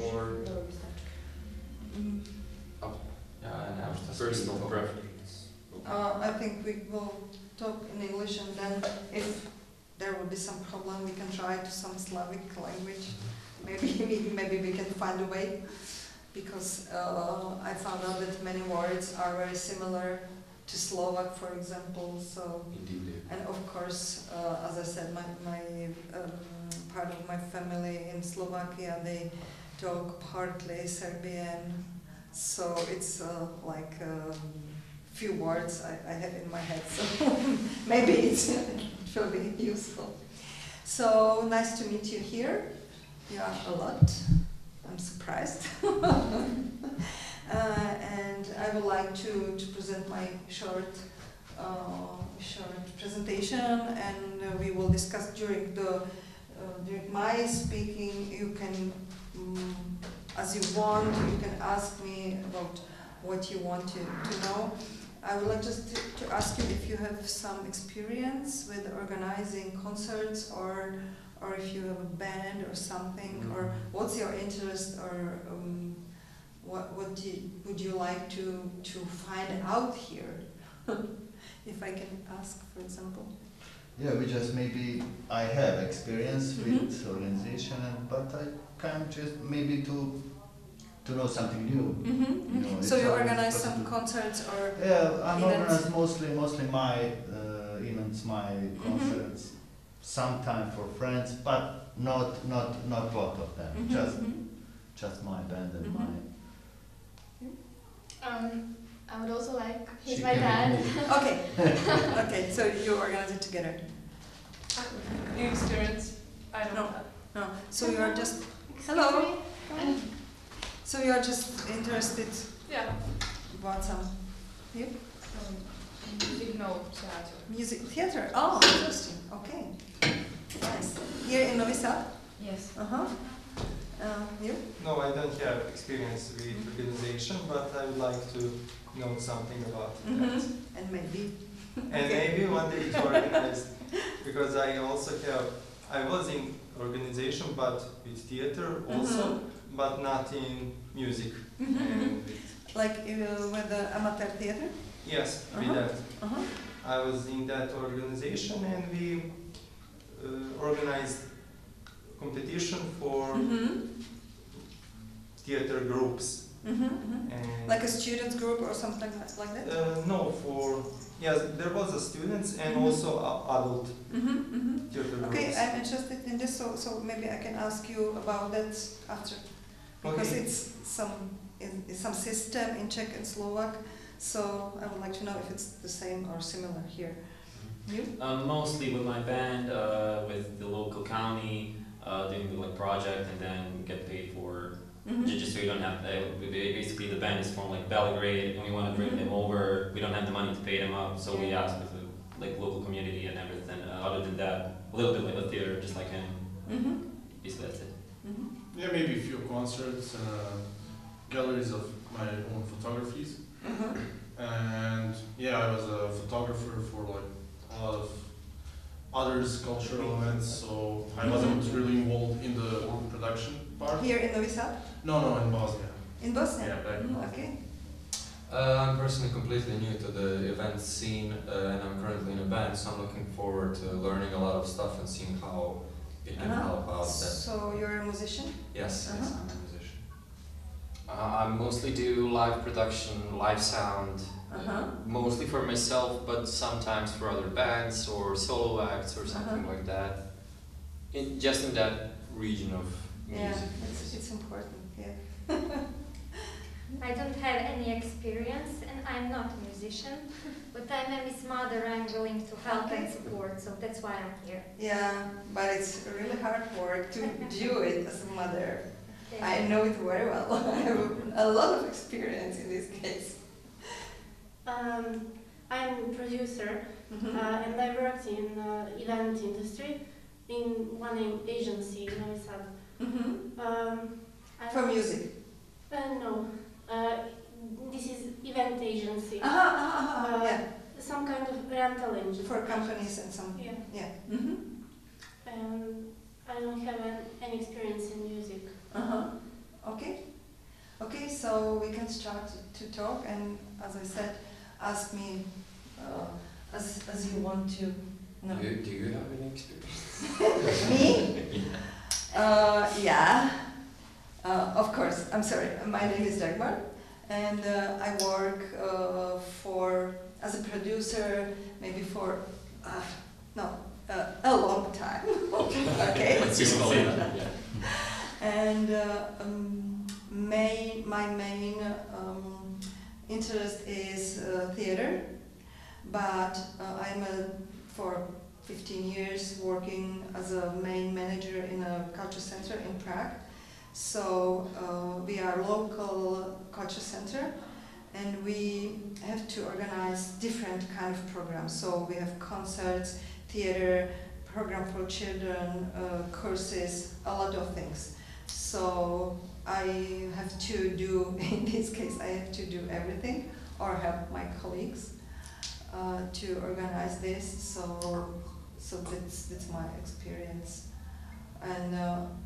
or personal preference? I think we will talk in English, and then if there will be some problem, we can try to some Slavic language. Maybe we can find a way, because I found out that many words are very similar to Slovak, for example. So, Indeed. and of course, as I said, my part of my family in Slovakia, they talk partly Serbian. So it's like few words I have in my head, so maybe it will be useful. So nice to meet you here. You are a lot. I'm surprised. And I would like to present my short presentation, and we will discuss during my speaking. You can, as you want, you can ask me about what you want to know. I would like just to ask you if you have some experience with organizing concerts, or if you have a band or something, or what's your interest, or what would you like to find out here? If I can ask, for example. Yeah, maybe I have experience with organization, but I can just maybe to know something new. You know, so you organize some concerts or I'm events? organize mostly my events, my concerts. Sometimes for friends, but not both of them. Just my band and my. I would also like. He's my dad. Okay. So you organize it together. New experience. I don't know. No. So you are just. Hello. So you are just interested. Yeah. About some. You? Music, no, theater. Music theater. Oh, interesting. Okay. Nice. Here in Novi Sad? Yes. You? No, I don't have experience with organization, but I would like to know something about that. And maybe. And maybe one day to organize, because I was in organization, but with theater also, but not in music. And Like with the amateur theater? yes, with that. I was in that organization, and we organized competition for theater groups. And like a student group or something like that? No, there was a students and also adult theater groups. Okay, I'm interested in this, so maybe I can ask you about that after, because it's some system in Czech and Slovak, so I would like to know if it's the same or similar here. You? Mostly with my band, with the local county, doing the project, and then get paid for. Just so you don't have, basically the band is from Belgrade, and we want to bring them over. We don't have the money to pay them up, so we ask with the local community and everything. Other than that, a little bit like a theater, just like him. Basically that's it. Yeah, maybe a few concerts, galleries of my own photographies. And yeah, I was a photographer for a lot of others cultural events, so I wasn't really involved in the production part. Here in Novi Sad? No, in Bosnia. In Bosnia? Yeah, back in Bosnia. Okay. I'm personally completely new to the event scene, and I'm currently in a band, so I'm looking forward to learning a lot of stuff and seeing how it can help out. So you're a musician? Yes, I'm a musician. I mostly do live production, live sound, mostly for myself, but sometimes for other bands or solo acts or something like that. Just in that region of music. Yeah, it's important, yeah. I don't have any experience, and I'm not a musician, but I'm Emmy's mother. I'm willing to help and support, so that's why I'm here. Yeah, but it's really hard work to do it as a mother. Okay. I know it very well. I have a lot of experience in this case. I'm a producer, and I worked in event industry in one agency in Novi Sad. For music? No. This is event agency. Yeah. Some kind of rental agency. For companies and some. Yeah. I don't have any experience in music. so we can start to talk, and as I said, ask me as you want to know. Do you have any experience? Me? Yeah. Of course. I'm sorry. My name is Dagmar, and I work as a producer, maybe for a long time. Okay. Let's just call it that. Yeah. And my main interest is theater, but I'm for 15 years working as a main manager in a culture center in Prague. So we are a local culture center, and we have to organize different kind of programs. So we have concerts, theater, program for children, courses, a lot of things. So I have to do, in this case, I have to do everything, or help my colleagues to organize this. So that's my experience. And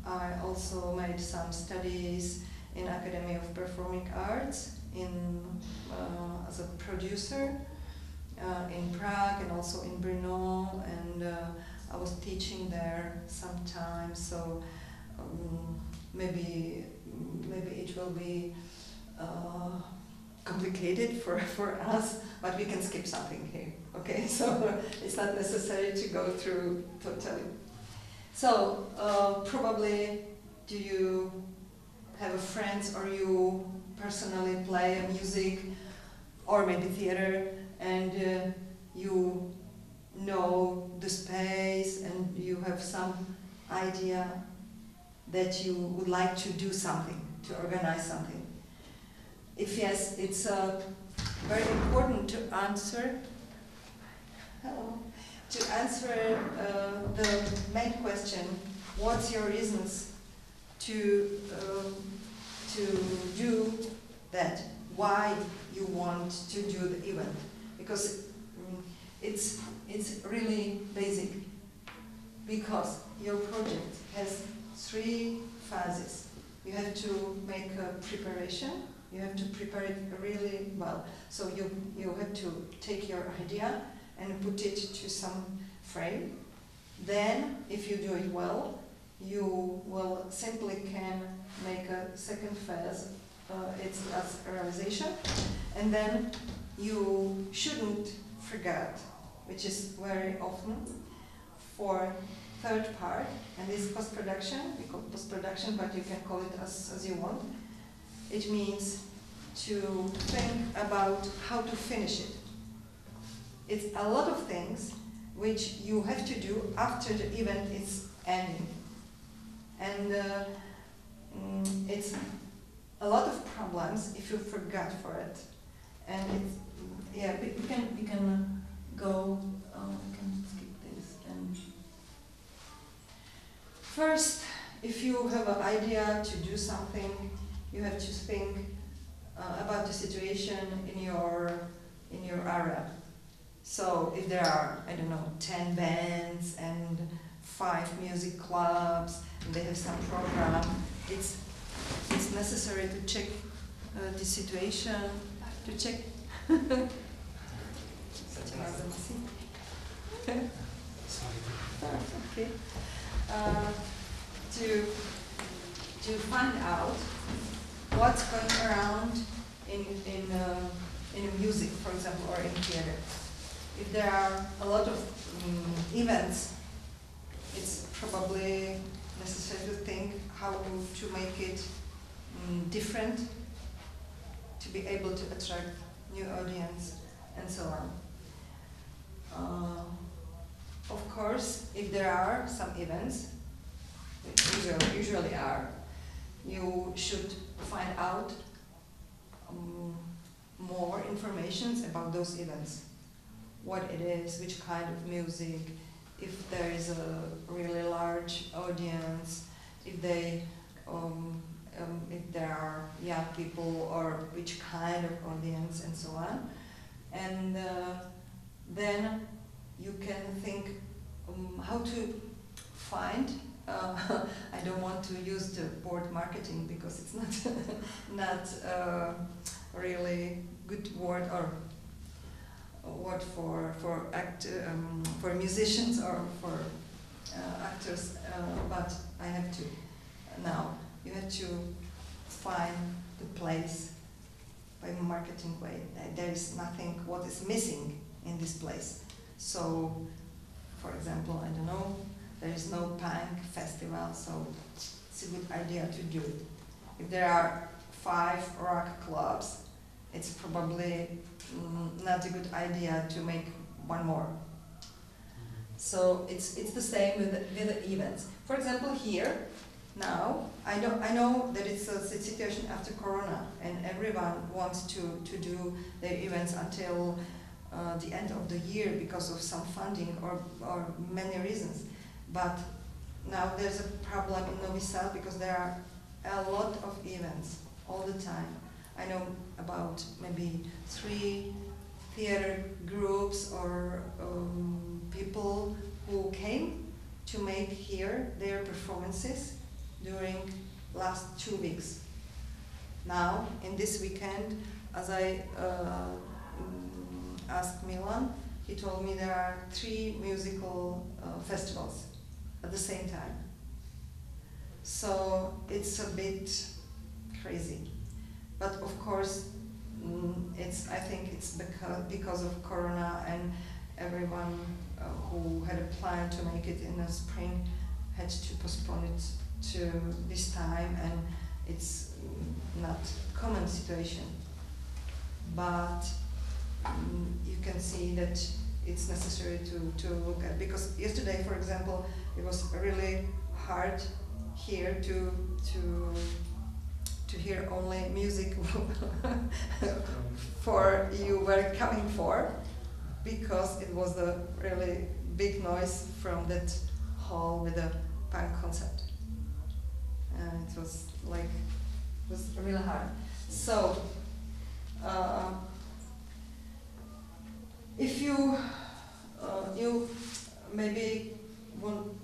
I also made some studies in Academy of Performing Arts as a producer in Prague and also in Brno, and I was teaching there sometimes. So maybe it will be complicated for us, but we can skip something here. Okay, so it's not necessary to go through totally. So probably, do you have a friends, or you personally play music or maybe theater, and you know the space and you have some idea that you would like to do something, to organize something? If yes, it's very important to answer. Hello. To answer the main question, what's your reasons to do that? Why you want to do the event? Because it's really basic. Because your project has 3 phases. You have to make a preparation. You have to prepare it really well. So you have to take your idea and put it to some frame. Then, if you do it well, you will simply can make a second phase. It's as a realization, and then you shouldn't forget, which is very often, for third part, and this is post-production. We call it post-production, but you can call it as you want. It means to think about how to finish it. It's a lot of things which you have to do after the event is ending. And it's a lot of problems if you forgot for it. And it's, yeah, we can go, we can skip this. And first, if you have an idea to do something, you have to think about the situation in your area. So if there are, I don't know, 10 bands and 5 music clubs, and they have some program, it's necessary to check the situation, to check such an emergency. Okay. To find out what's going around in music, for example, or in theater. If there are a lot of events, it's probably necessary to think how to make it different, to be able to attract new audience, and so on. Of course, if there are some events, which usually are, you should find out more information about those events. What it is, which kind of music, if there is a really large audience, if they, if there are young people, or which kind of audience, and so on. And then you can think how to find I don't want to use the word marketing because it's not not really good word or word for musicians or for actors, but I have to now. You have to find the place by marketing way. There is nothing what is missing in this place. So, for example, I don't know, there is no punk festival, so it's a good idea to do it. If there are 5 rock clubs, it's probably not a good idea to make one more. So it's the same with the events. For example, here now I know that it's a situation after Corona, and everyone wants to do their events until the end of the year because of some funding or many reasons. But now there's a problem in Novi Sad because there are a lot of events all the time. I know about maybe 3 theater groups or people who came to make here their performances during last 2 weeks. Now, in this weekend, as I asked Milan, he told me there are 3 musical festivals at the same time. So it's a bit crazy. But of course, I think it's because of Corona, and everyone who had a plan to make it in the spring had to postpone it to this time, and it's not a common situation. But you can see that it's necessary to look at, because yesterday, for example, it was really hard here to hear only music for you were coming for, because it was a really big noise from that hall with a punk concert. And it was really hard. So if you maybe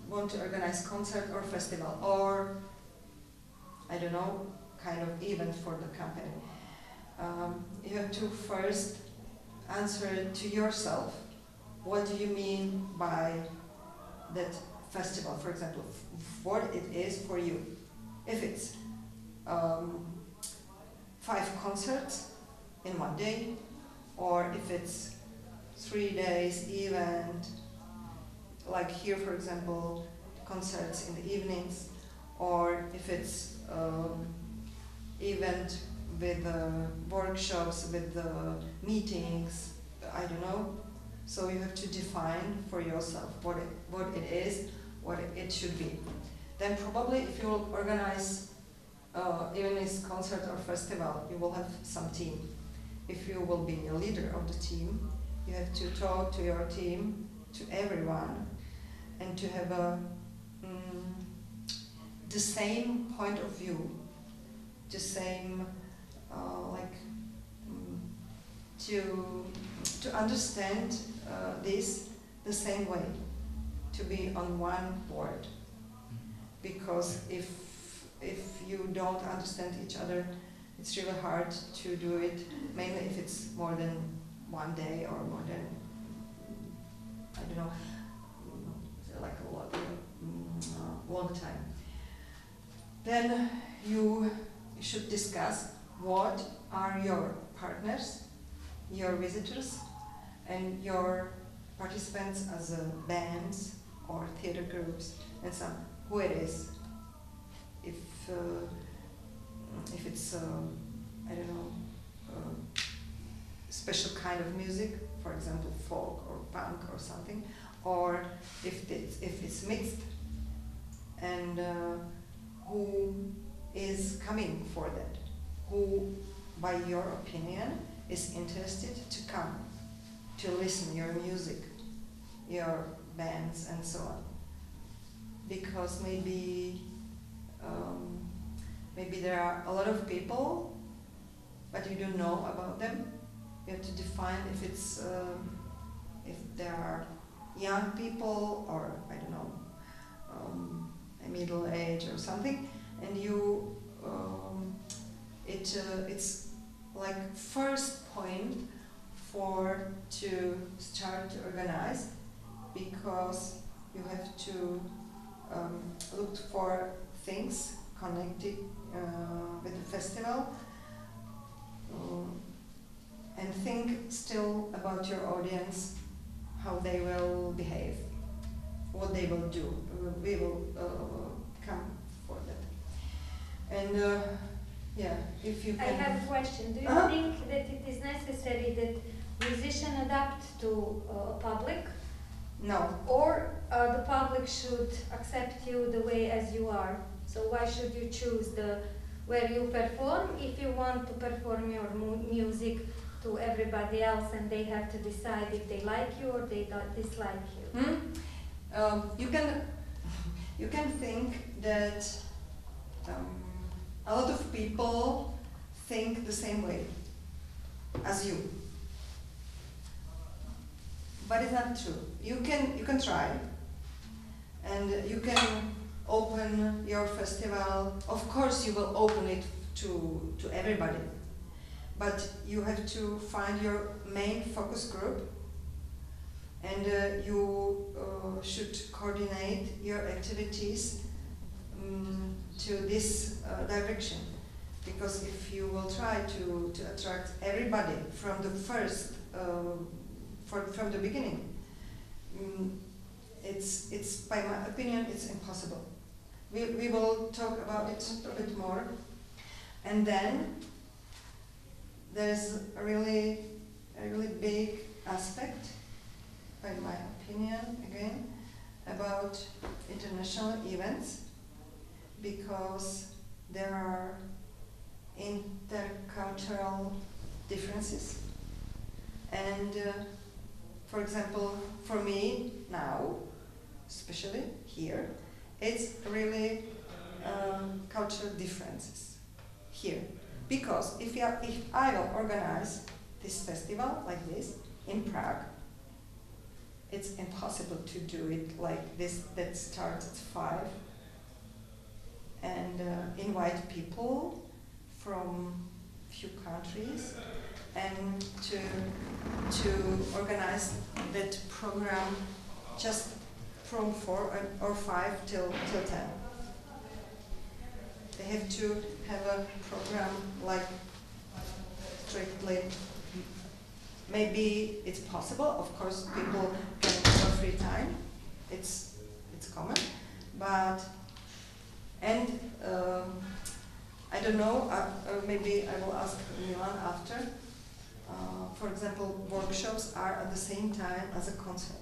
want to organize concert or festival, or I don't know, kind of event for the company, you have to first answer to yourself, what do you mean by that festival, for example, what it is for you. If it's 5 concerts in one day, or if it's 3 days event, like here, for example, concerts in the evenings, or if it's event with workshops, with meetings, I don't know. So you have to define for yourself what it is, what it should be. Then probably if you will organize even this concert or festival, you will have some team. If you will be a leader of the team, you have to talk to your team, to everyone, and to have the same point of view, the same to understand this the same way, to be on one board. Because if you don't understand each other, it's really hard to do it, mainly if it's more than 1 day or more than, I don't know, like a long time. Then you should discuss what are your partners, your visitors, and your participants as bands or theater groups, and some who it is. If it's I don't know, special kind of music, for example, folk or punk or something, or if it's mixed, and who is coming for that, who, by your opinion, is interested to come to listen your music, your bands, and so on. Because maybe there are a lot of people, but you don't know about them. You have to define if it's if there are young people, or I don't know, a middle age or something, and you it's like first point for to start to organize, because you have to look for things connected with the festival, and think still about your audience, how they will behave, what they will do. We will come for that. And yeah, if you can. I have a question. Do you think that it is necessary that musicians adapt to public? No. Or the public should accept you the way as you are? So why should you choose where you perform if you want to perform your music to everybody else, and they have to decide if they like you or they dislike you? You can think that a lot of people think the same way as you, but it's not true. You can try, and you can open your festival. Of course, you will open it to everybody, but you have to find your main focus group, and you should coordinate your activities to this direction. Because if you will try to attract everybody from the first, from the beginning, it's by my opinion, it's impossible. We will talk about it a bit more, and then there's a really big aspect, by my opinion, again, about international events, because there are intercultural differences. And for example, for me now, especially here, it's really cultural differences here. Because if I will organize this festival like this in Prague, it's impossible to do it like this, that starts at 5, and invite people from few countries, and to organize that program just from 4 or 5 till 10. They have to have a program like strictly. Maybe it's possible, of course, people can have free time, it's common, but, and I don't know, maybe I will ask Milan after. For example, workshops are at the same time as a concert,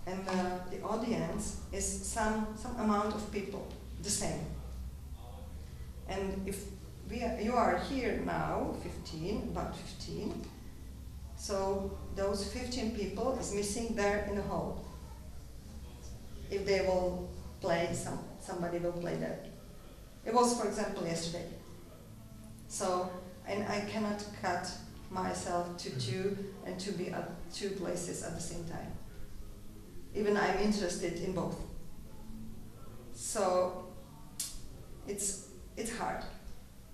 and the audience is some amount of people, the same. And if you are here now, about 15, so those 15 people is missing there in the hall. If they will play, somebody will play there. It was, for example, yesterday. So, and I cannot cut myself to two and to be at 2 places at the same time. Even I'm interested in both. So, it's hard,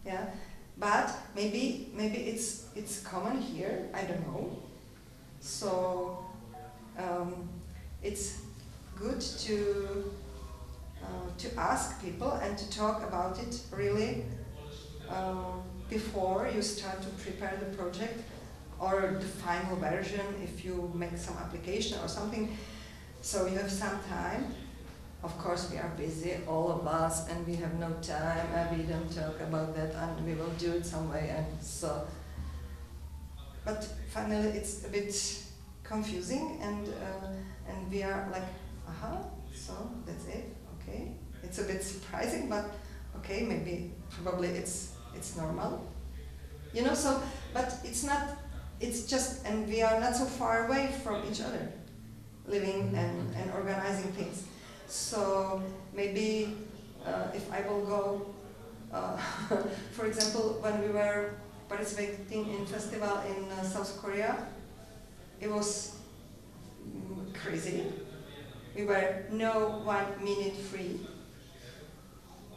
yeah. But maybe it's common here. I don't know. So it's good to ask people and to talk about it really before you start to prepare the project or the final version. If you make some application or something, so you have some time. Of course, we are busy, all of us, and we have no time, and we don't talk about that, and we will do it some way, and so. But finally, it's a bit confusing, and we are like, so that's it, okay. It's a bit surprising, but okay, maybe, probably it's normal, you know. So, but it's not. It's just, and we are not so far away from each other, living and organizing things. So maybe if I will go, for example, when we were participating in festival in South Korea, it was crazy. We were no 1 minute free.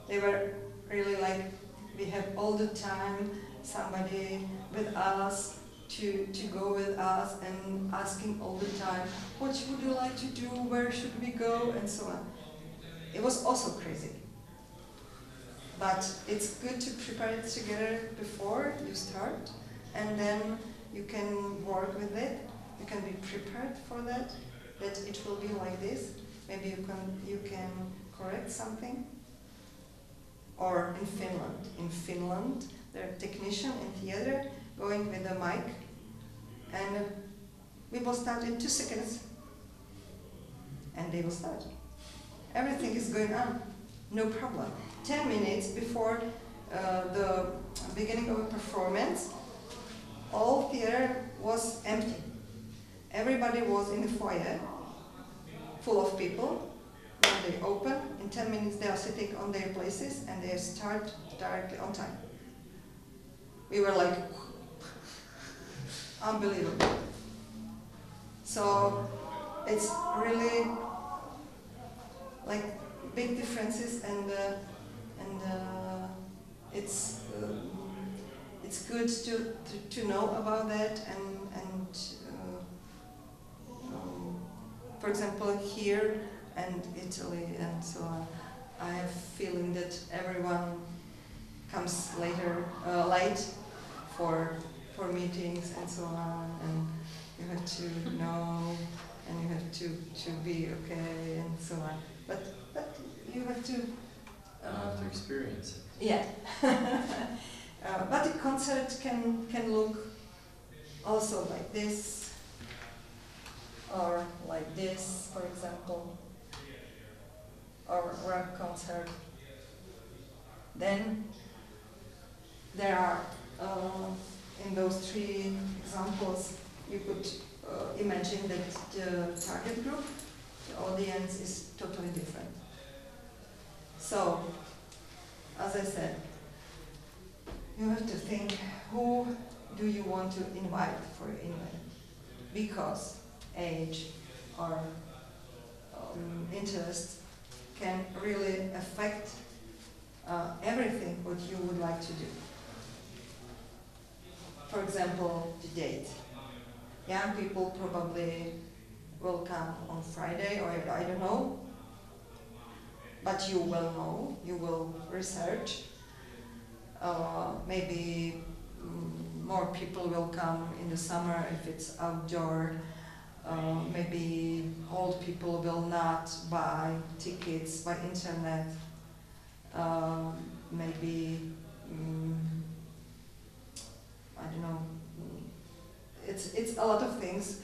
They were really like, we have all the time somebody with us to go with us and asking all the time, what would you like to do, where should we go, and so on. It was also crazy. But it's good to prepare it together before you start, and then you can work with it. You can be prepared for that it will be like this. Maybe you can correct something. Or in Finland, there are technician in theater going with a mic, and we will start in 2 seconds, and they will start. Everything is going on, no problem. 10 minutes before the beginning of a performance, all theater was empty. Everybody was in the foyer, full of people. When they open, in 10 minutes they are sitting on their places and they start directly on time. We were like, unbelievable. So it's really like big differences, and it's good to know about that, and for example here and Italy and so on, I have feeling that everyone comes late for meetings and so on, and you have to know, and you have to be okay and so on. But you have to to experience it. yeah. But the concert can look also like this, or like this, for example, or rock concert. Then there are in those 3 examples, you could imagine that the target group, the audience, is totally different. So, as I said, you have to think, who do you want to invite for your event? Because age or interest can really affect everything what you would like to do. For example, the date. Young people probably will come on Friday, or I don't know, but you will know, you will research. Maybe more people will come in the summer if it's outdoor. Maybe old people will not buy tickets by internet. Maybe I don't know. It's a lot of things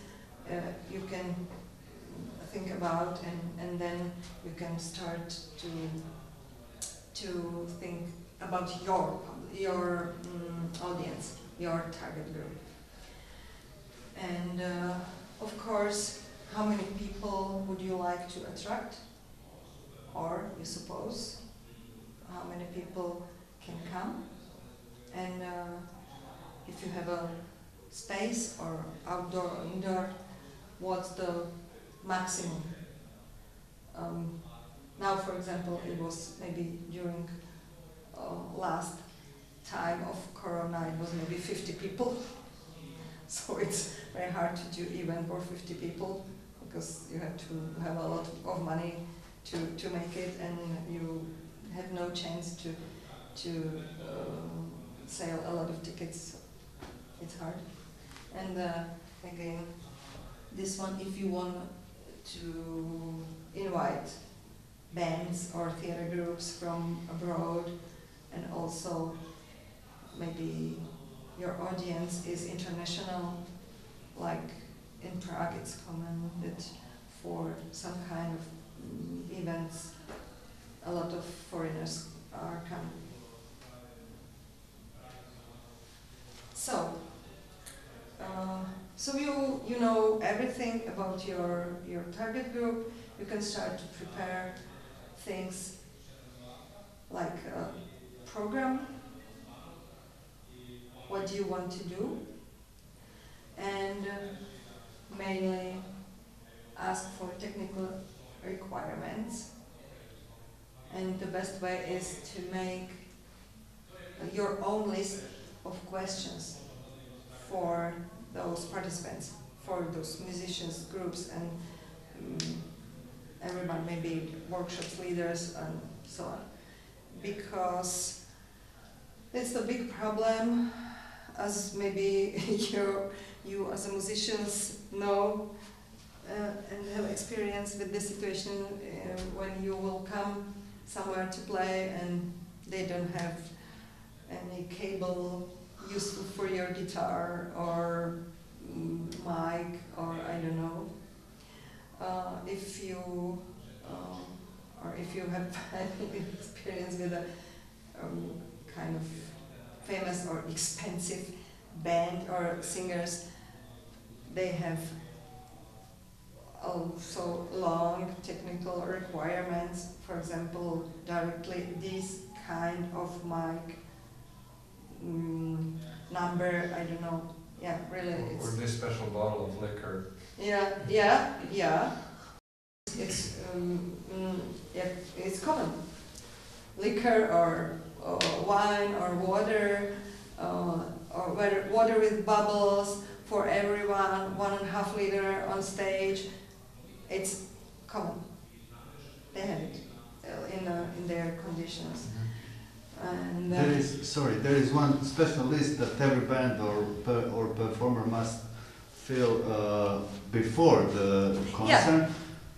you can think about, and then you can start to think about your audience, your target group. And of course, how many people would you like to attract? Or you suppose how many people can come? And if you have a space or outdoor or indoor, what's the maximum? Now, for example, it was maybe during last time of Corona, it was maybe 50 people. So it's very hard to do event for 50 people, because you have to have a lot of money to make it, and you have no chance to sell a lot of tickets. So it's hard. And again, this one, if you want to invite bands or theater groups from abroad, and also maybe your audience is international, like in Prague it's common that for some kind of events a lot of foreigners are coming. So you know everything about your target group. You can start to prepare things like a program. What do you want to do? And mainly ask for technical requirements, and the best way is to make your own list of questions for those participants, for those musicians, groups, and everyone, maybe workshops leaders and so on. Because it's a big problem, as maybe you as a musicians know and have experience with this situation when you will come somewhere to play and they don't have any cable useful for your guitar or mic or I don't know. If you have any experience with a kind of famous or expensive band or singers, they have also long technical requirements. For example, directly this kind of mic number, I don't know. Yeah, really. Or this special bottle of liquor. Yeah. It's it's common. Liquor or wine or water water with bubbles for everyone, 1.5 liter on stage. It's common. They have it in their conditions. And there is one special list that every band or performer must fill before the concert. Yeah.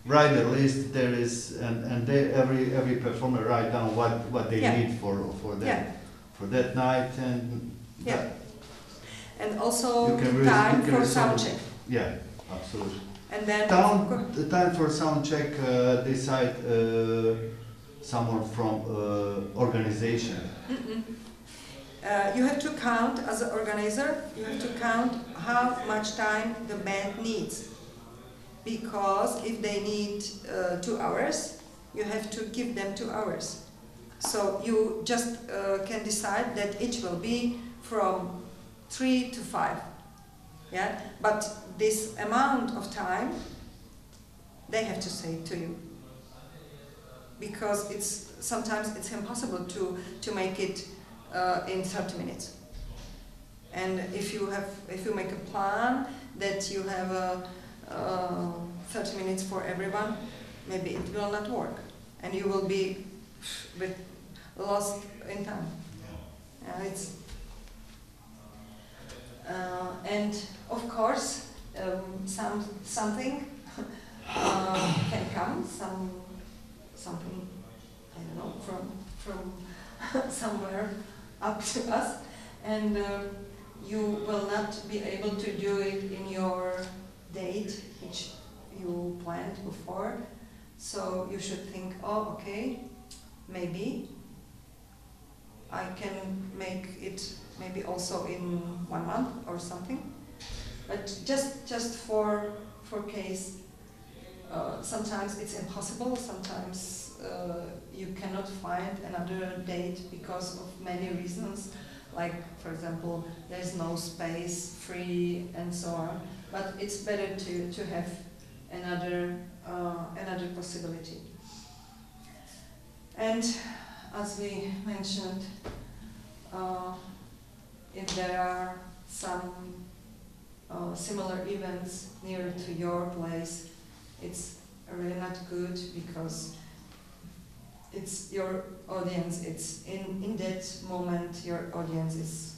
Write a list. There is, and every performer write down what they need for that night, and and also you time for sound check. Yeah, absolutely. And then the time for sound check decide someone from organization. You have to count as an organizer. You have to count how much time the band needs, because if they need 2 hours, you have to give them 2 hours. So you just can decide that it will be from 3 to 5. Yeah, but this amount of time they have to say to you, because sometimes it's impossible to make it in 30 minutes. And if you make a plan that you have 30 minutes for everyone, maybe it will not work, and you will be lost in time. And of course, something can come, something I don't know from somewhere up to us, and you will not be able to do it in your date which you planned before. So you should think, oh, okay, maybe I can make it maybe also in 1 month or something. But just for case, sometimes it's impossible. Sometimes you cannot find another date because of many reasons. Like, for example, there's no space free and so on. But it's better to have another possibility. And as we mentioned, if there are some similar events near to your place, it's really not good, because it's your audience. It's in that moment your audience is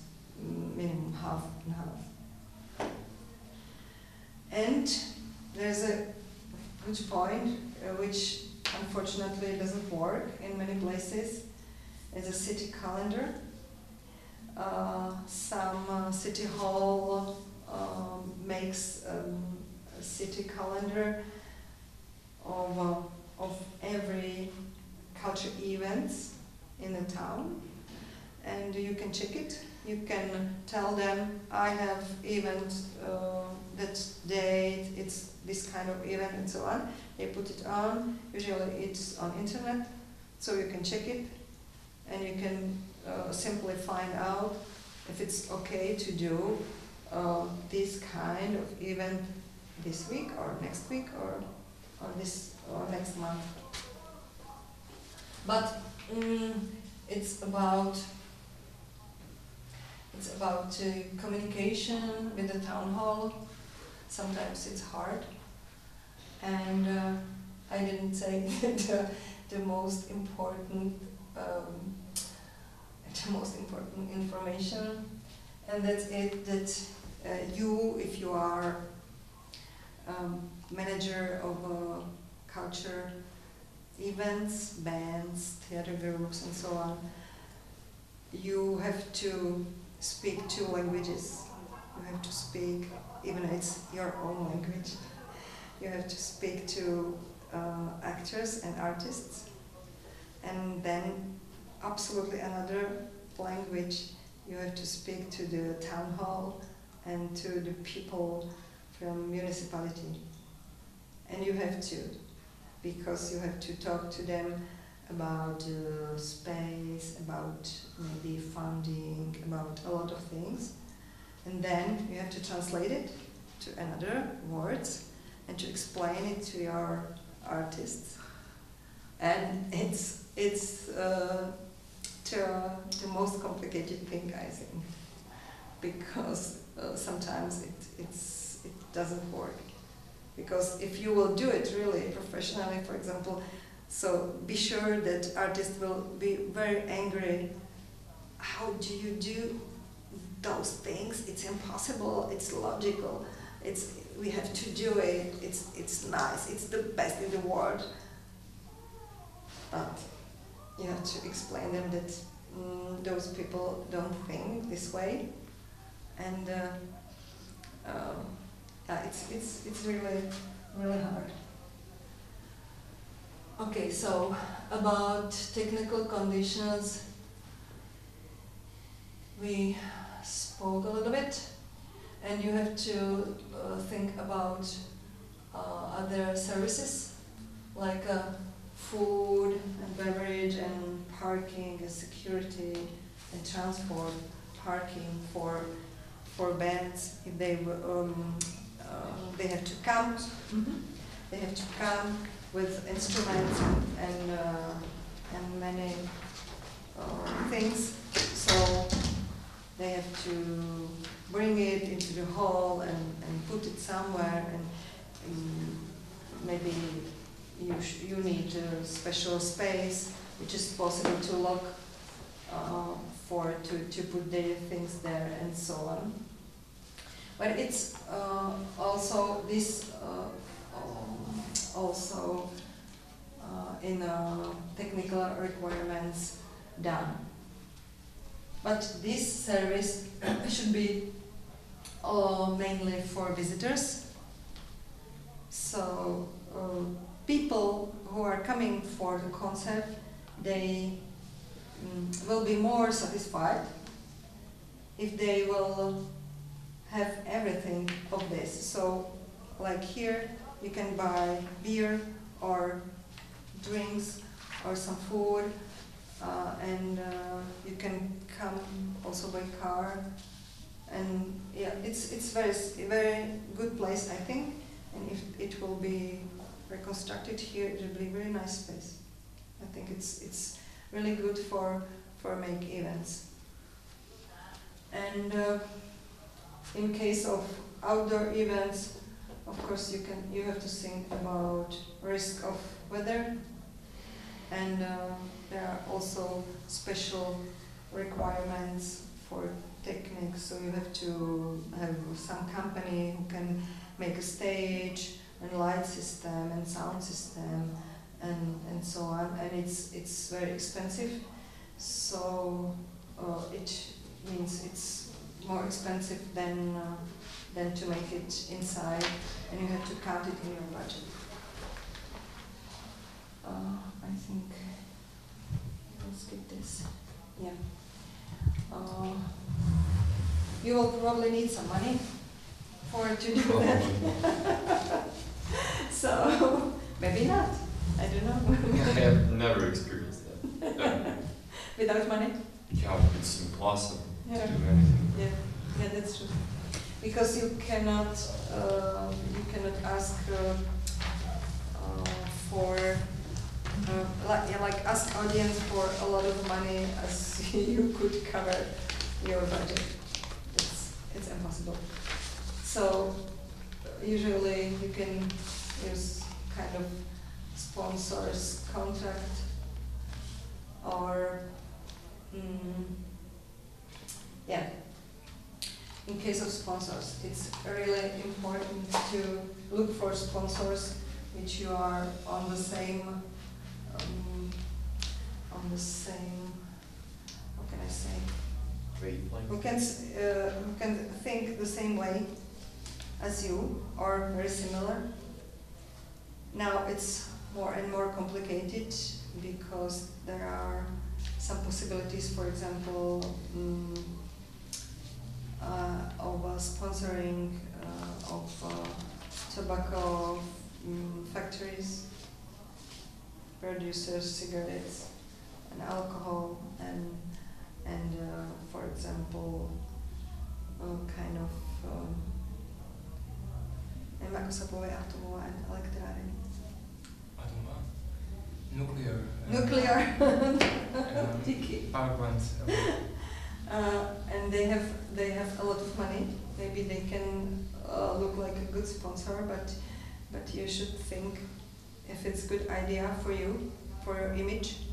minimum half and half. And there's a good point which unfortunately doesn't work in many places. It's a city calendar. Some city hall makes a city calendar of every culture events in the town, and you can check it. You can tell them, I have event that date, it's this kind of event and so on. They put it on. Usually it's on internet, so you can check it, and you can simply find out if it's okay to do this kind of event this week or next week or this or next month. But it's about communication with the town hall. Sometimes it's hard, and I didn't say the most important information, and that's it. That you, if you are manager of culture events, bands, theater groups, and so on, you have to speak 2 languages. You have to speak, even if it's your own language, you have to speak to actors and artists, and then absolutely another language you have to speak to the town hall and to the people from municipality. And you have to, because you have to talk to them about space, about maybe funding, about a lot of things. And then you have to translate it to another words and to explain it to your artists. And it's the most complicated thing, I think, because sometimes it doesn't work. Because if you will do it really professionally, for example, so be sure that artists will be very angry. How do you do those things? It's impossible. It's logical. We have to do it. It's nice. It's the best in the world. But you have to explain them that those people don't think this way, and it's really hard. Okay, so about technical conditions, we spoke a little bit, and you have to think about other services like food and beverage and parking and security and transport, parking for bands if they have to come. They have to come with instruments and many things. So they have to bring it into the hall and put it somewhere, and maybe you need a special space which is possible to lock to put their things there and so on. But it's also this in technical requirements done. But this service should be mainly for visitors. So people who are coming for the concert, they will be more satisfied if they will have everything of this. So like here you can buy beer or drinks or some food, and you can come also by car, and yeah, it's very good place, I think. And if it will be reconstructed here, it will be a very nice space. I think it's really good for make events. And in case of outdoor events, of course you have to think about risk of weather, and there are also special requirements for techniques. So you have to have some company who can make a stage and light system and sound system and so on, and it's very expensive. So it means it's more expensive than to make it inside, and you have to count it in your budget. I think I'll skip this. Yeah. You will probably need some money to do that. So maybe not. I don't know. I have never experienced that. Without money? Yeah, it's impossible Yeah. to do anything. Yeah, that's true. Because you cannot ask for like ask audience for a lot of money as you could cover your budget. It's impossible. So usually you can use kind of sponsors contract or yeah. In case of sponsors, it's really important to look for sponsors which you are on the same, how can I say? Who can think the same way as you or very similar. Now it's more and more complicated because there are some possibilities, for example, of sponsoring of tobacco factories, producers, cigarettes, and alcohol, and for example, kind of nevím, ako sa povie atomová elektráreň. Atomová? Nuclear. Nuclear. Díky. Power plant. And they have a lot of money. Maybe they can look like a good sponsor, but you should think if it's a good idea for you, for your image,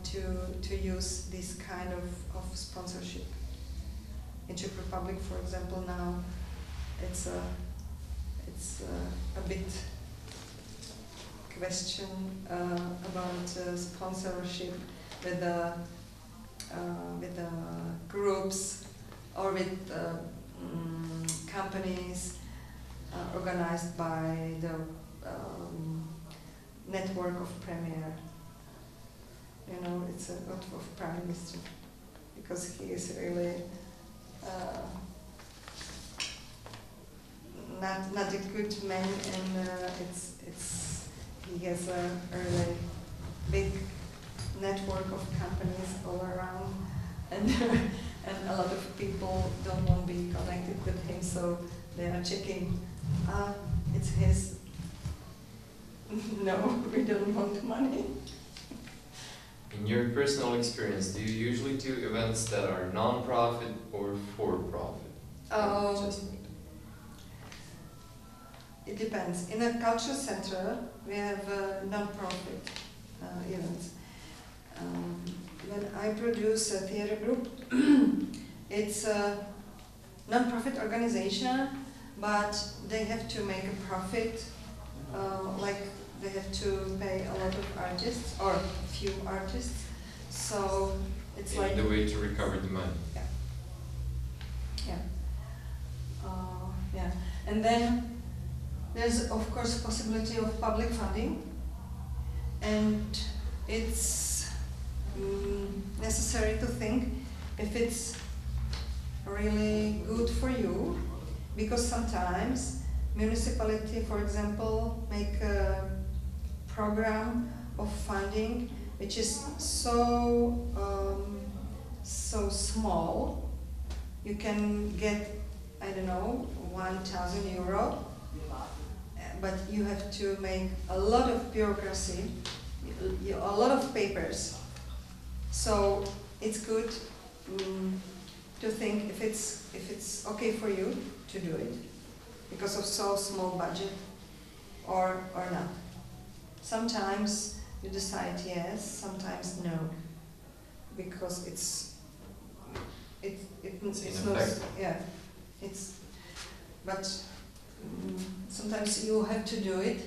to use this kind of sponsorship. In Czech Republic, for example, now it's a bit question about sponsorship with the groups or with companies organized by the network of Premier. You know, it's a lot of Prime Minister because he is really not a good man, and he has a really big network of companies all around, and a lot of people don't want to be connected with him, so they are checking. It's his. No, we don't want money. In your personal experience, do you usually do events that are non-profit or for-profit? It depends. In a culture center, we have non-profit events. When I produce a theater group, it's a non-profit organization, but they have to make a profit, like they have to pay a lot of artists, or few artists, so it's like... the way to recover the money. Yeah. Yeah. Yeah. And then there's of course possibility of public funding, and it's necessary to think if it's really good for you, because sometimes municipality, for example, make a program of funding which is so small. You can get, I don't know, 1,000 euro, but you have to make a lot of bureaucracy, a lot of papers. So it's good to think if it's okay for you to do it because of so small budget or not. Sometimes you decide yes, sometimes no, because it's not, yeah, but sometimes you have to do it.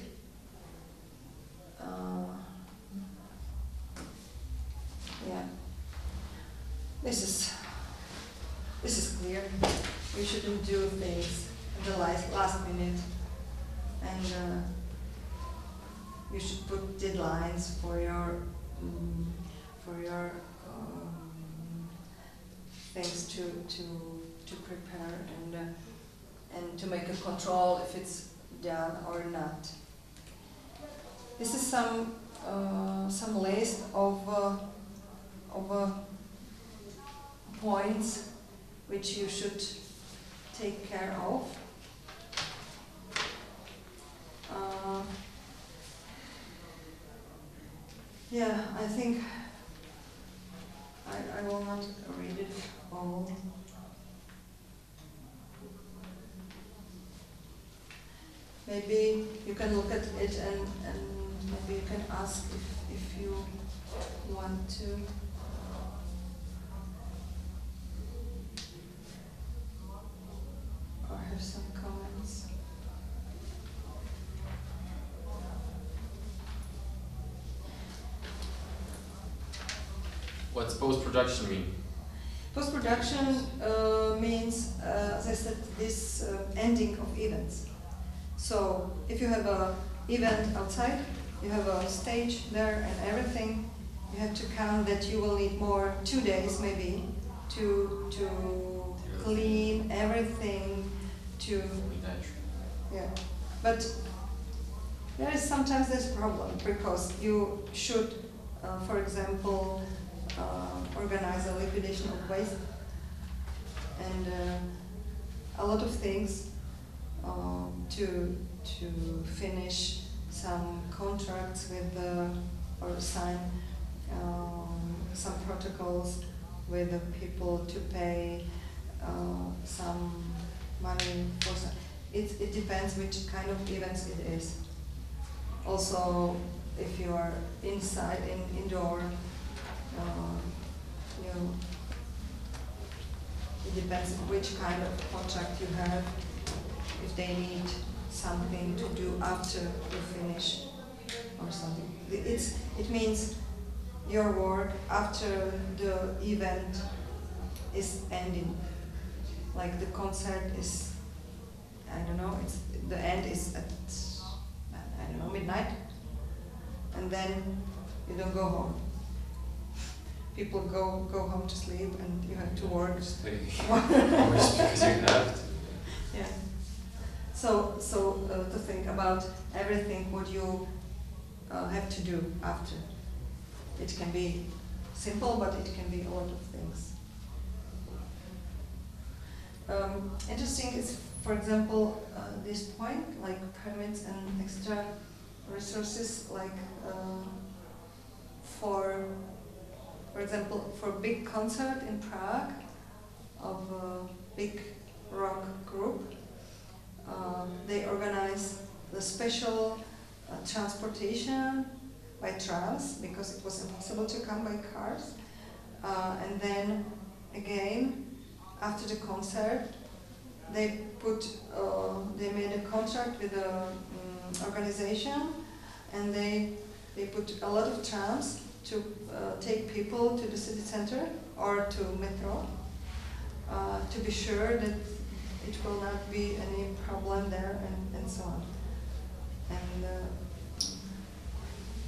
Yeah, this is clear. You shouldn't do things at the last minute, and you should put deadlines for your things to prepare and to make a control if it's done or not. This is some list of points which you should take care of. Yeah, I think I will not read it all. Maybe you can look at it and maybe you can ask if you want to. Or have some comments. What's post-production mean? Post-production means, as I said, this ending of events. So if you have an event outside, you have a stage there and everything, you have to count that you will need more 2 days maybe to clean everything, to yeah. But there is sometimes this problem because you should, for example, organize a liquidation of waste and a lot of things to finish some contracts with or sign some protocols with the people to pay some money for some. It depends which kind of events it is. Also, if you are inside, indoor, it depends on which kind of contract you have, if they need something to do after you finish or something. It means your work after the event is ending. Like the concert is, I don't know, the end is at, I don't know, midnight, and then you don't go home. People go home to sleep and you have to work. Stay. Always because you have to. Yeah. So to think about everything what you have to do after. It can be simple, but it can be a lot of things. Interesting is, for example, this point, like permits and extra resources, like for example, for big concert in Prague of a big rock group, they organize the special transportation by trams because it was impossible to come by cars. And then again, after the concert, they made a contract with the organization, and they put a lot of trams to take people to the city center or to metro to be sure that it will not be any problem there and so on. And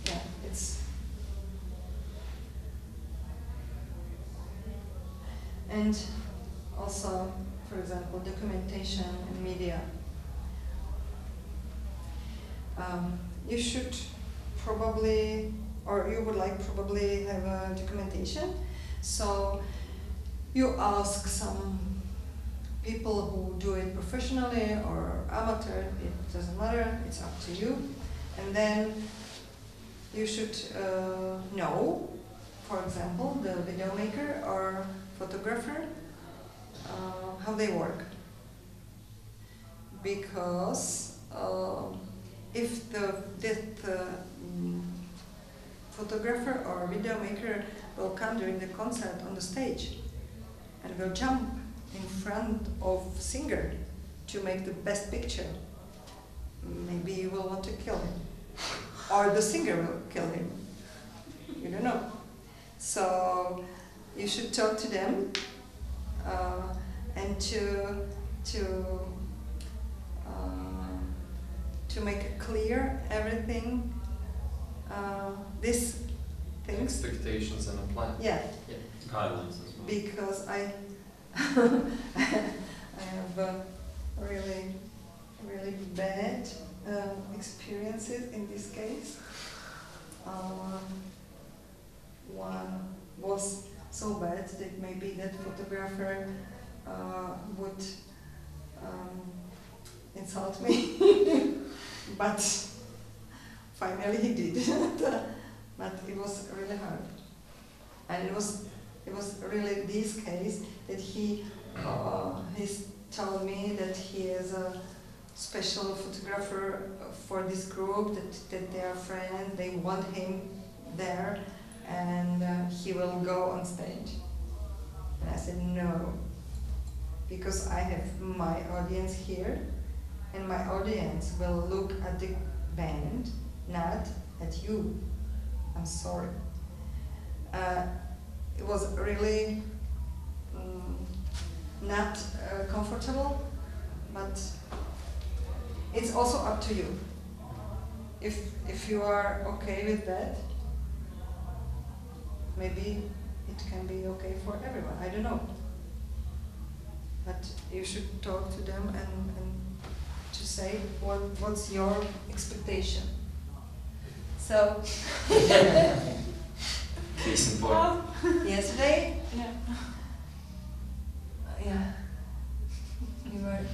yeah, it's and also, for example, documentation and media. You should probably, or you would like probably have a documentation. So you ask some people who do it professionally or amateur, it doesn't matter, it's up to you. And then you should know, for example, the video maker or photographer, how they work. Because if the photographer or video maker will come during the concert on the stage and will jump in front of singer to make the best picture, maybe you will want to kill him. Or the singer will kill him. You don't know. So you should talk to them and to make clear everything. These things. Expectations and a plan. Yeah. Guidelines as well. Because I have really bad experiences in this case. One was so bad that maybe that photographer would insult me, but finally he did. but it was really hard. And it was really this case that he's told me that he is a special photographer for this group, that they are friends, they want him there, and he will go on stage. And I said no, because I have my audience here, and my audience will look at the band, not at you. I'm sorry. It was really not comfortable, but it's also up to you. If you are okay with that, maybe it can be okay for everyone. I don't know. But you should talk to them and to say what's your expectation. So Case in point. yesterday, Yeah. yeah,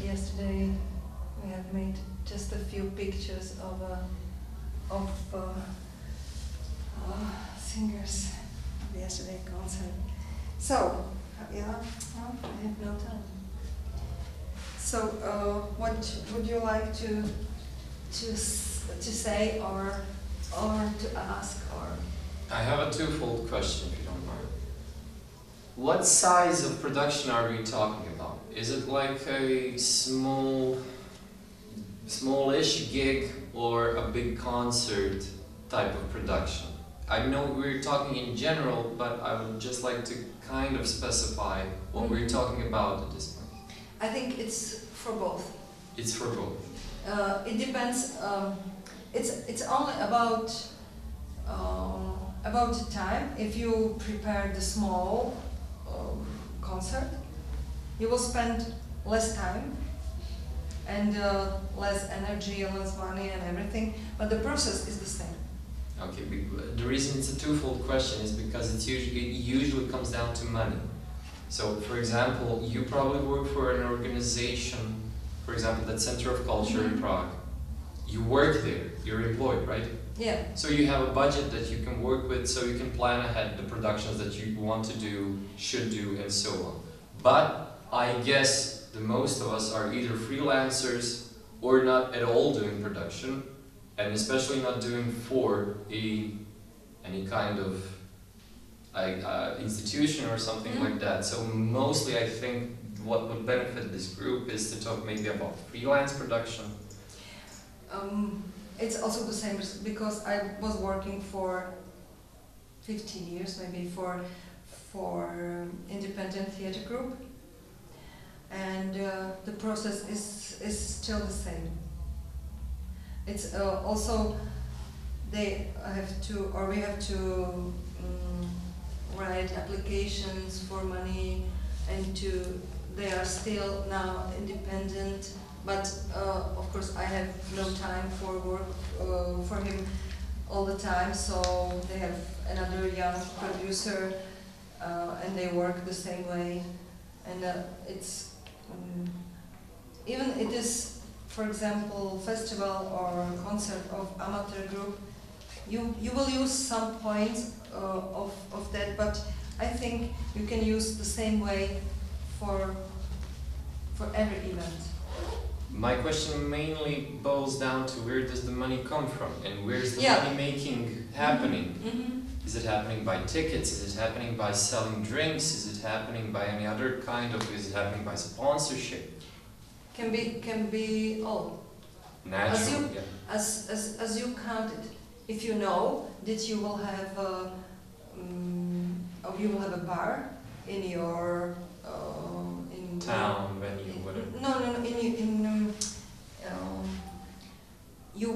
yesterday. We have made just a few pictures of singers of yesterday concert. So yeah, well, I have no time. So what would you like to say or to ask or? I have a twofold question, if you don't mind. What size of production are we talking about? Is it like a smallish gig or a big concert type of production? I know we're talking in general, but I would just like to kind of specify what we're talking about at this point. I think it's for both. It's for both. It depends. It's only about the time. If you prepare the small concert, you will spend less time and less energy and less money and everything, but the process is the same. Okay, the reason it's a twofold question is because it usually comes down to money. So, for example, you probably work for an organization, for example, that Center of Culture in Prague. You work there, you're employed, right? Yeah. So you have a budget that you can work with, so you can plan ahead the productions that you want to do, should do, and so on. But I guess the most of us are either freelancers or not at all doing production, and especially not doing for any kind of institution or something like that. So mostly I think what would benefit this group is to talk maybe about freelance production. It's also the same because I was working for 15 years maybe for independent theater group, and the process is still the same. It's also we have to write applications for money, and they are still now independent, but of course I have no time for work for him all the time, so they have another young producer and they work the same way, and it's even it is, for example, festival or concert of amateur group, you will use some points of that, but I think you can use the same way for every event. My question mainly boils down to where does the money come from, and where's the money making happening? Is it happening by tickets? Is it happening by selling drinks? Is it happening by any other kind of, is it happening by sponsorship? Can be all. Natural, As you count it, if you know that you will have a bar in your town, venue, whatever. No, you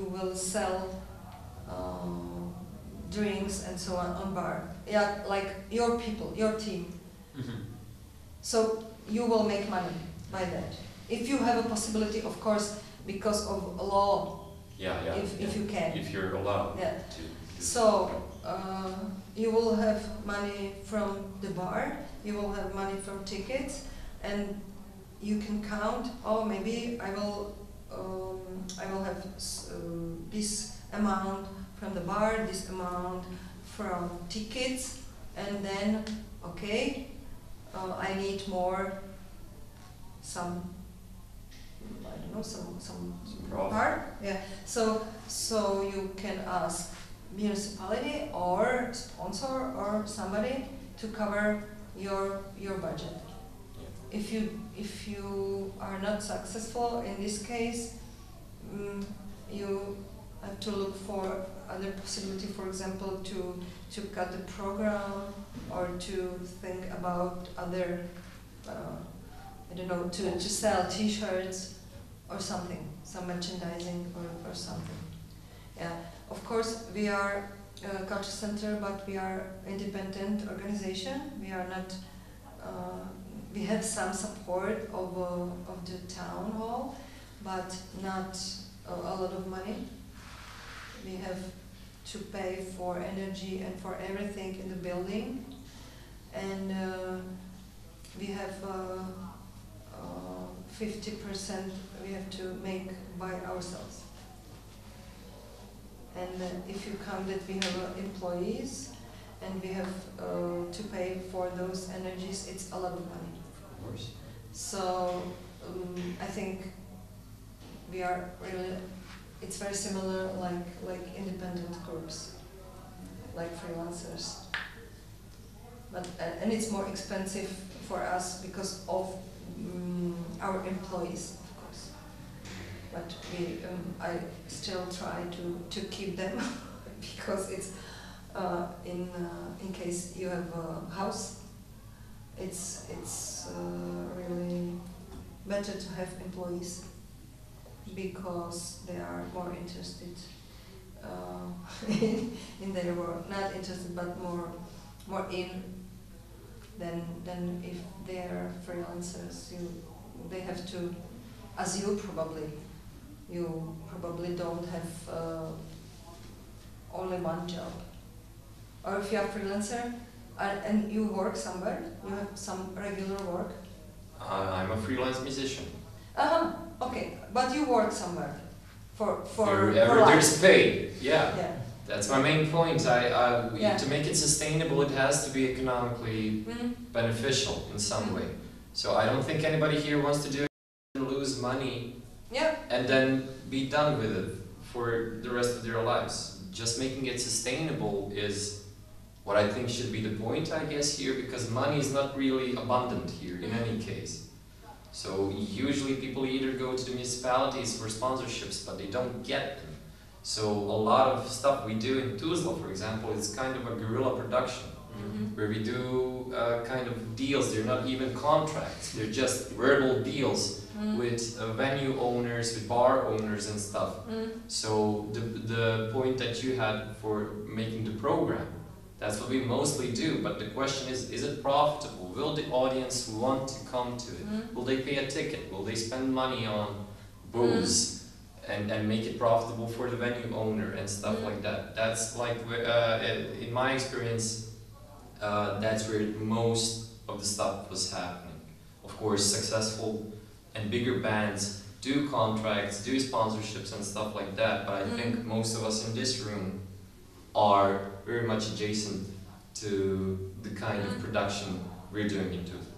will sell drinks and so on bar. Yeah, like your people, your team. So you will make money by that. If you have a possibility, of course, because of law. If you can. If you're allowed to. So you will have money from the bar, you will have money from tickets, and you can count. Oh, maybe I will have this amount from the bar, this amount from tickets, and then, okay, I need more, some, I don't know, some part. Yeah. So you can ask municipality or sponsor or somebody to cover your budget. If you are not successful in this case, you have to look for other possibility, for example, to cut the program or to think about other, I don't know, to sell T-shirts or something, some merchandising or something. Yeah, of course we are a culture center, but we are independent organization. We are not. We have some support of the town hall, but not a lot of money. We have to pay for energy and for everything in the building, and we have 50% we have to make by ourselves. And if you count that we have employees and we have to pay for those energies, it's a lot of money. Of course. So I think we are really, it's very similar like independent groups, like freelancers. But and it's more expensive for us because of our employees, of course. But we, I still try to keep them because it's in case you have a house, it's really better to have employees because they are more interested in their work. Not interested, but more in than if they are freelancers. They have to, as you probably don't have only one job. Or if you are a freelancer and you work somewhere, you have some regular work. I'm a freelance musician. Okay, but you work somewhere for Wherever life. there's pay, yeah. Yeah. That's my main point. To make it sustainable, it has to be economically beneficial in some way. So I don't think anybody here wants to do it and lose money and then be done with it for the rest of their lives. Just making it sustainable is what I think should be the point, I guess, here, because money is not really abundant here in any case. So usually people either go to the municipalities for sponsorships, but they don't get them. So a lot of stuff we do in Tuzla, for example, is kind of a guerrilla production, where we do kind of deals. They're not even contracts, they're just verbal deals with venue owners, with bar owners and stuff. So the point that you had for making the program, that's what we mostly do, but the question is it profitable? Will the audience want to come to it? Will they pay a ticket? Will they spend money on booze? And make it profitable for the venue owner and stuff like that. That's like, in my experience, that's where most of the stuff was happening. Of course, successful and bigger bands do contracts, do sponsorships and stuff like that, but I think most of us in this room are very much adjacent to the kind of production we're doing into it.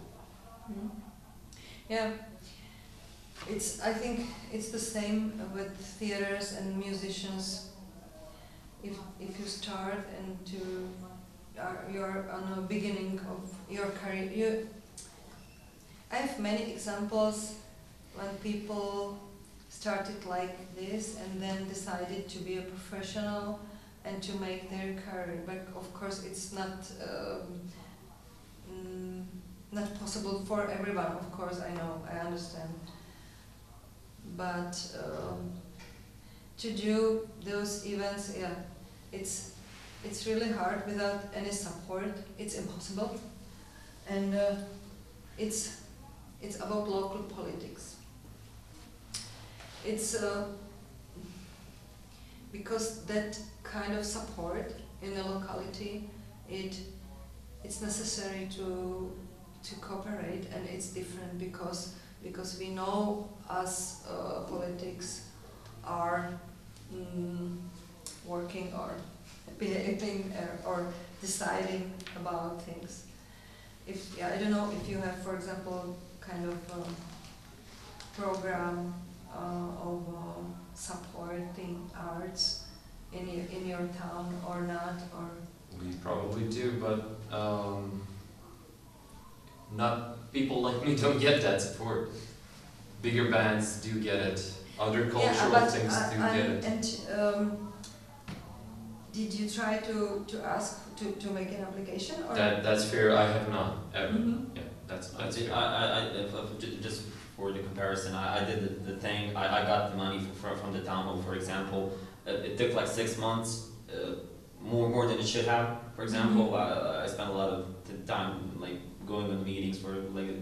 Yeah. I think it's the same with theaters and musicians. If you start and you're on the beginning of your career, I have many examples when people started like this and then decided to be a professional and to make their career. But of course, it's not possible for everyone. Of course, I know, I understand. But to do those events, it's really hard without any support. It's impossible, and it's about local politics. It's because that kind of support in the locality, it's necessary to cooperate, and it's different because we know us politics are working or behaving or deciding about things. If I don't know if you have, for example, kind of program of supporting arts in your town or not, or We probably do, but not people like me don't get that support. Bigger bands do get it. Other cultural things do get it. And did you try to ask to make an application? Or? That's fair. I have not ever. Mm-hmm. Yeah, that's fair. Just for the comparison, I did the thing. I got the money from the town hall, for example. It took like 6 months, more than it should have. For example, I spent a lot of time like going on meetings for like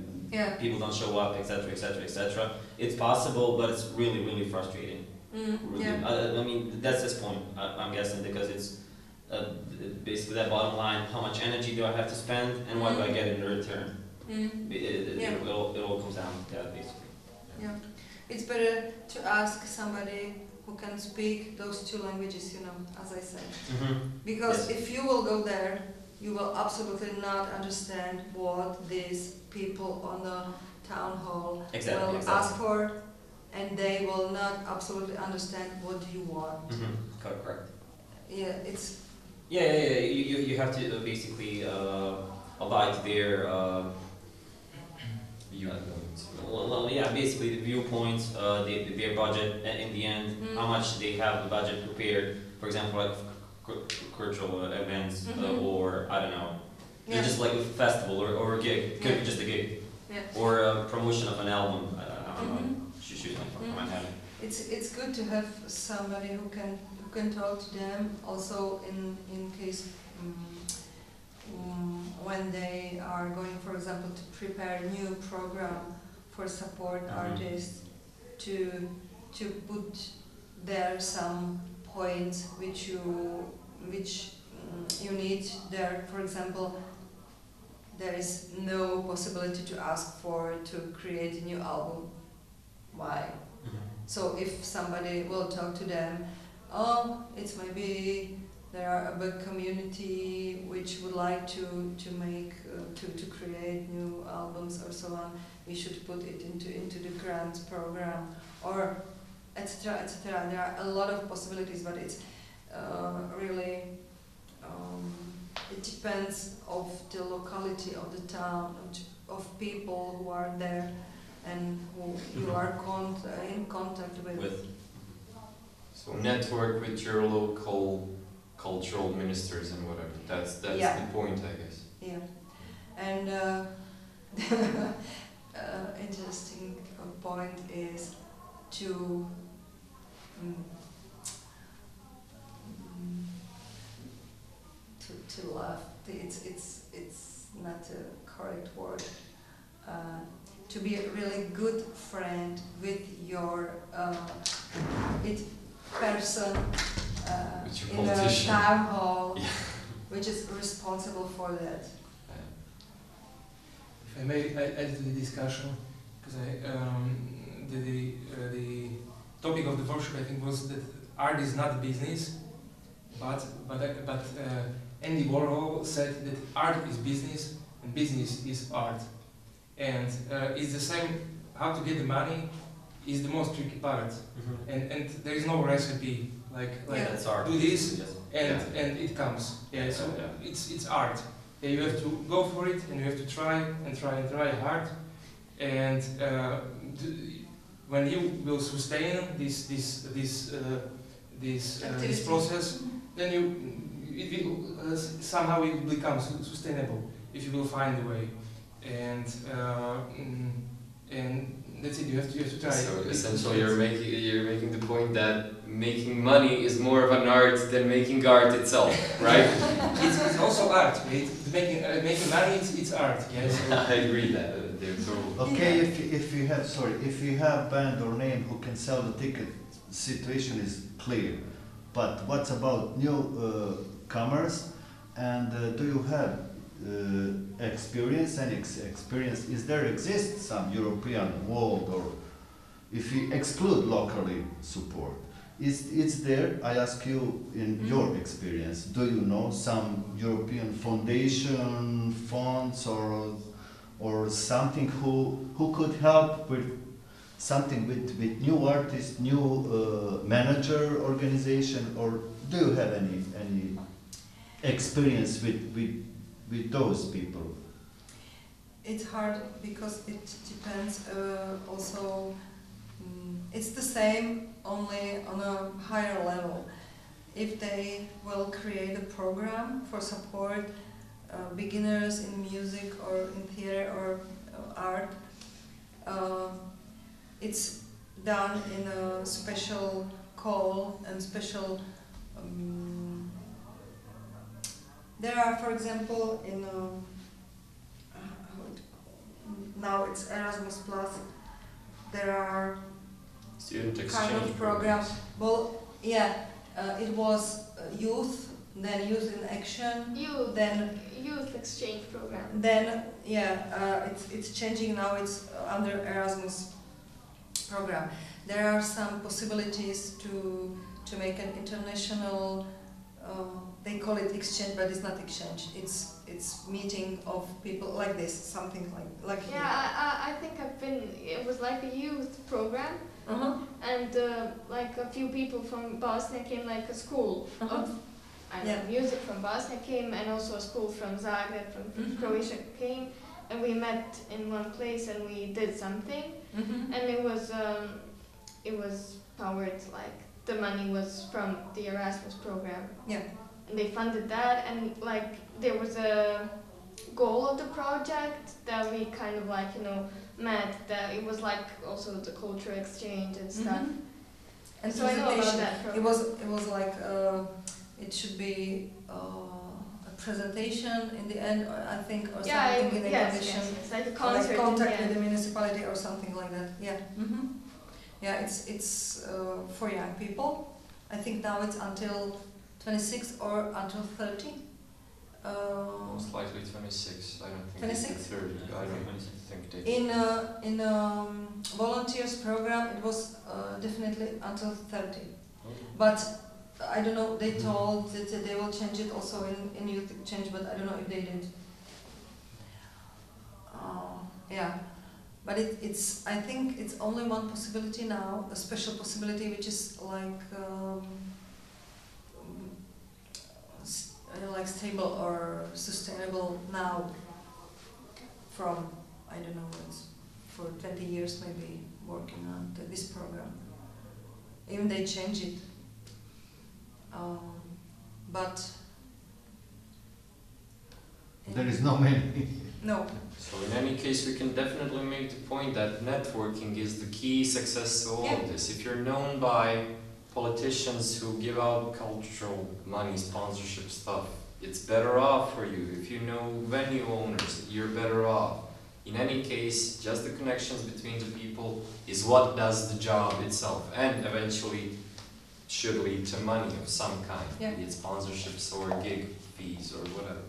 people don't show up, etc., etc., etc. It's possible, but it's really frustrating. Really. I mean, that's this point. I'm guessing because it's basically that bottom line: how much energy do I have to spend, and what do I get in return? It all comes down to that, basically. Yeah, it's better to ask somebody who can speak those two languages, you know, as I said. Because if you will go there, you will absolutely not understand what these people on the town hall will ask for, and they will not absolutely understand what you want. Correct. Yeah, it's... Yeah. You have to basically abide to their basically the viewpoints, their budget in the end, how much they have the budget prepared. For example, like cultural events or I don't know, just like a festival or a gig. Could be just a gig or a promotion of an album. I don't know. Shoot my head. It's good to have somebody who can talk to them. Also, in case. When they are going, for example, to prepare a new program for support artists, to put there some points which you need there. For example, there is no possibility to ask for to create a new album. Why? So if somebody will talk to them, it's maybe there are a big community which would like to make to create new albums or so on. We should put it into the grants program or etc. etc. There are a lot of possibilities, but it's really it depends of the locality of the town, of people who are there and who you are in contact with. So network with your local cultural ministers and whatever. That's the point, I guess. Yeah, and interesting point is to love. It's not a correct word. To be a really good friend with your person in a town hall, which is responsible for that. If I may add to the discussion, because the topic of the workshop I think was that art is not business, but Andy Warhol said that art is business and business is art, and it's the same. How to get the money is the most tricky part, and there is no recipe like do this and it comes. So it's art. You have to go for it, and you have to try hard, and when you will sustain this process, then it will somehow it will become sustainable if you will find a way, and that's it. You have to try. So essentially, you're making the point that making money is more of an art than making art itself, right? It's also art. Right? Making money, it's art. Yes. I agree that. Okay, if you have band or name who can sell the ticket, situation is clear. But what about new comers? And do you have experience? Any experience? Is there exists some European world, or if you exclude locally support, It's there. I ask you, in your experience, do you know some European foundation, funds, or something who could help with something with new artists, new manager organization, or do you have any experience with those people? It's hard because it depends also. It's the same, only on a higher level. If they will create a program for support beginners in music or in theater or art, it's done in a special call and special. There are, for example, in now it's Erasmus Plus. There are Student kind exchange of programs. Well, yeah, it was youth, then youth in action, then Youth exchange program. then yeah, it's changing now. It's under Erasmus program. There are some possibilities to make an international. They call it exchange, but it's not exchange. It's meeting of people like this, something like Yeah, I think I've been. It was like a youth program, and like a few people from Bosnia came, like a school of music from Bosnia came, and also a school from Zagreb, from Croatia came, and we met in one place and we did something, and it was powered, like the money was from the Erasmus program. Yeah. And they funded that, and like there was a goal of the project that we kind of like met, that it was like also the culture exchange and stuff. And so I know about presentation. that program. It was like it should be a presentation in the end, or I think, or something in the condition. It's like a Like concert. contact with the municipality or something like that. Yeah. Yeah, it's for young people. I think now it's until 26 or until 30. Most likely 26. I don't think 26? it's 30. I don't think they. In volunteers program, it was definitely until 30. But I don't know. They told that they will change it also in youth exchange, but I don't know if they did. Yeah, but it's. I think it's only one possibility now, a special possibility, which is like stable or sustainable now. From I don't know, it's for 20 years maybe working on this program. Even they change it, but There is no many. No. So in any case, we can definitely make the point that networking is the key success to all of this. If you're known by politicians who give out cultural money, sponsorship stuff, it's better off for you. If you know venue owners, you're better off. In any case, just the connections between the people is what does the job itself, and eventually should lead to money of some kind, be it sponsorships or gig fees or whatever.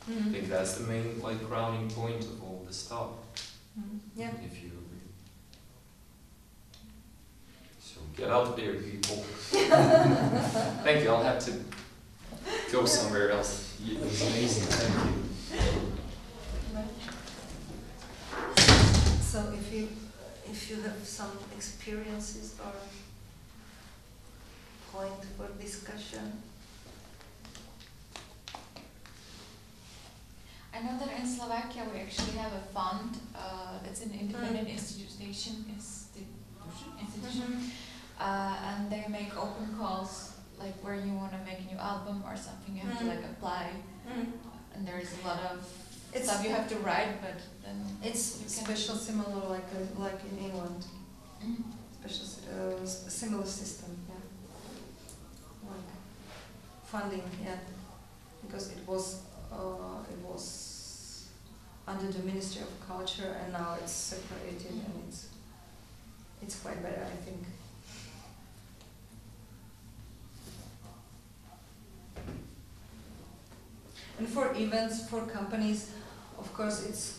I think that's the main crowning point of all this stuff. Yeah. If you agree. So get out there, people. Thank you. I'll have to go somewhere else. It was amazing. Thank you. So if you have some experiences or point for discussion. I know that in Slovakia we actually have a fund. It's an independent institution, and they make open calls, like where you want to make a new album or something. You have to apply, and there's a lot of stuff you have to write, but then it's special, similar like in England. Special similar system, like funding, because it was under the Ministry of Culture, and now it's separated, and it's quite better, I think. And for events, for companies, of course, it's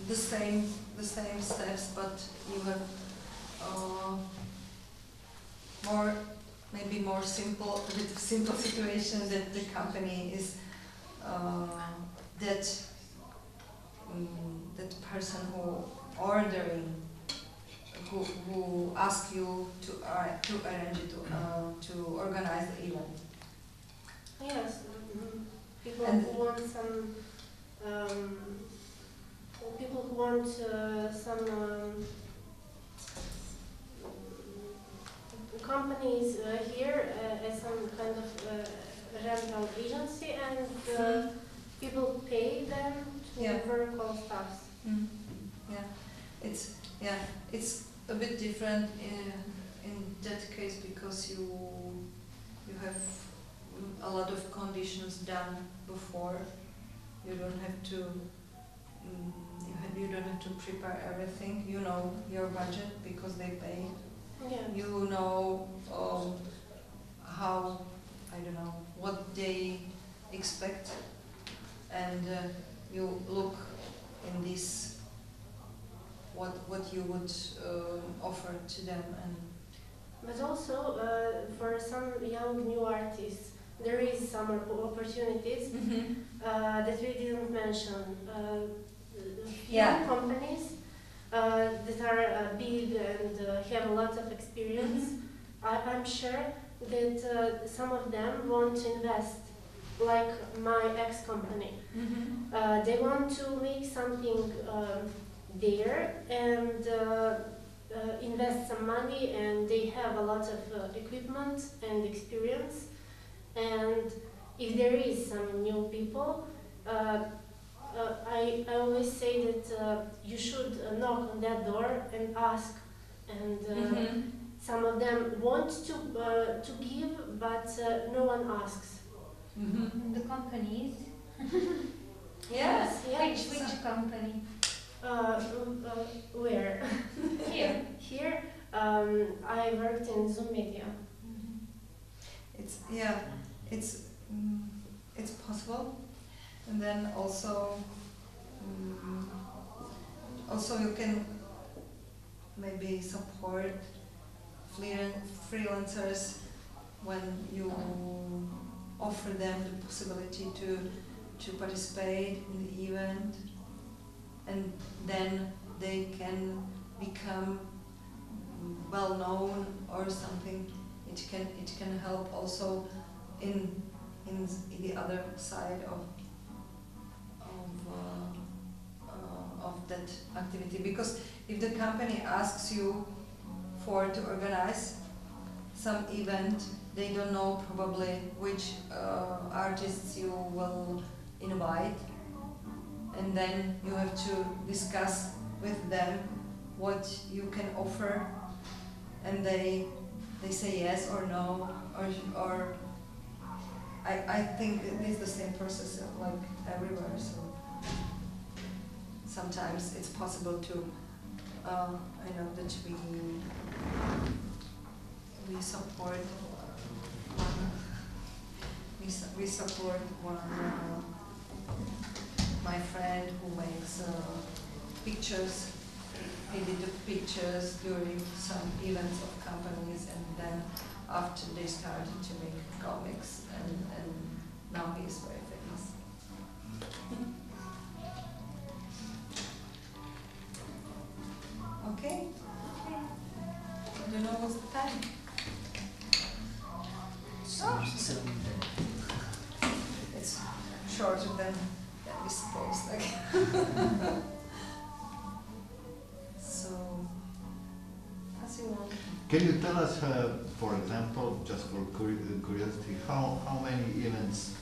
the same steps, but you have more maybe more simple, a bit simple situation that the company is that that person who ordering, who ask you to arrange it, to organize the event. Yes, people And- who want some, people who want some companies here as some kind of rental agency, and people pay them to Yeah. work on stuff. Yeah, it's a bit different in that case because you have a lot of conditions done before. You don't have to you don't have to prepare everything. You know your budget because they pay. Yeah. You know how, I don't know, what they expect, and you look in this what you would offer to them. And But also for some young new artists, there is some opportunities that we didn't mention. Yeah. Companies that are big and have a lot of experience. I'm sure that some of them want to invest, like my ex-company. They want to make something there and invest some money, and they have a lot of equipment and experience. And if there is some new people, I always say that you should knock on that door and ask. And some of them want to give, but no one asks. The companies. yes, Which company? Where? Here. Here, I worked in Zoom Media. It's possible, and then also you can maybe support freelancers when you offer them the possibility to participate in the event, and then they can become well known or something. It can help also in the other side of that activity, because if the company asks you to organize some event, they don't know probably which artists you will invite, and then you have to discuss with them what you can offer, and they say yes or no, or I think it is the same process like everywhere. So sometimes it's possible to I know that we support one my friend who makes pictures. He did the pictures during some events of companies, and then after they started to make comics, and now he is very famous. Okay. I don't know what's the time. It's shorter than we supposed. Like. So, as you want. Can you tell us, for example, just for curiosity, how many events